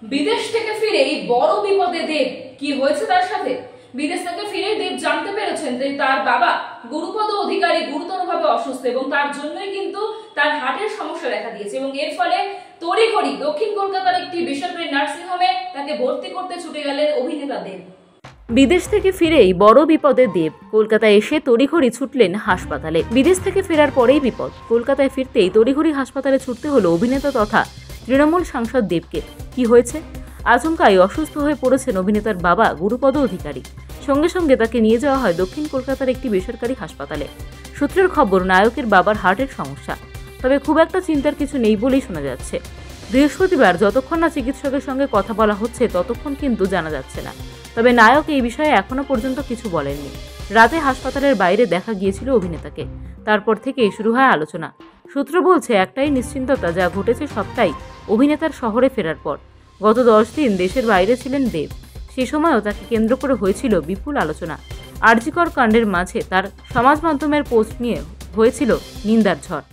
বিদেশ থেকে ফিরেই বড় বিপদে দেব। কি হয়েছে তার সাথে? বিদেশ থেকে ফিরে দেব জানতে পেরেছেন যে তার বাবা গুরুপদ অধিকারী গুরুতরভাবে অসুস্থ এবং তার জন্যই কিন্তু তার হার্টের সমস্যা দেখা দিয়েছে এবং এর ফলে তড়িঘড়ি দক্ষিণ কলকাতার একটি বেসরকারি নার্সিং হোমে তাকে ভর্তি করতে ছুটে গেলেন অভিনেতা দেব। বিদেশ থেকে ফিরেই বড় বিপদে দেব। কলকাতায় এসে তড়িঘড়ি ছুটলেন হাসপাতালে। বিদেশ থেকে ফেরার পরেই বিপদ। কলকাতায় ফিরতেই তড়িঘড়ি হাসপাতালে ছুটতে হলো অভিনেতা তথা তৃণমূল সাংসদ দেবকে। কি হয়েছে? আচমকাই অসুস্থ হয়ে পড়েছেন অভিনেতার বাবা গুরুপদ অধিকারী। সঙ্গে সঙ্গে তাকে নিয়ে যাওয়া হয় দক্ষিণ কলকাতার একটি বেসরকারি হাসপাতালে। সূত্রের খবর, নায়কের বাবার হার্টের সমস্যা, তবে খুব একটা চিন্তার কিছু নেই বলেই শোনা যাচ্ছে। বৃহস্পতিবার যতক্ষণ না চিকিৎসকের সঙ্গে কথা বলা হচ্ছে ততক্ষণ কিন্তু জানা যাচ্ছে না। তবে নায়ক এই বিষয়ে এখনো পর্যন্ত কিছু বলেননি। রাতে হাসপাতালের বাইরে দেখা গিয়েছিল অভিনেতাকে। তারপর থেকেই শুরু হয় আলোচনা। সূত্র বলছে, একটাই নিশ্চিন্ততা, যা ঘটেছে সবটাই অভিনেতার শহরে ফেরার পর। গত 10 দিন দেশের বাইরে ছিলেন দেব। সে সময়ও তাকে কেন্দ্র করে হয়েছিল বিপুল আলোচনা। আরজিকর কাণ্ডের মাঝে তার সমাজ মাধ্যমের পোস্ট নিয়ে হয়েছিল নিন্দার ঝড়।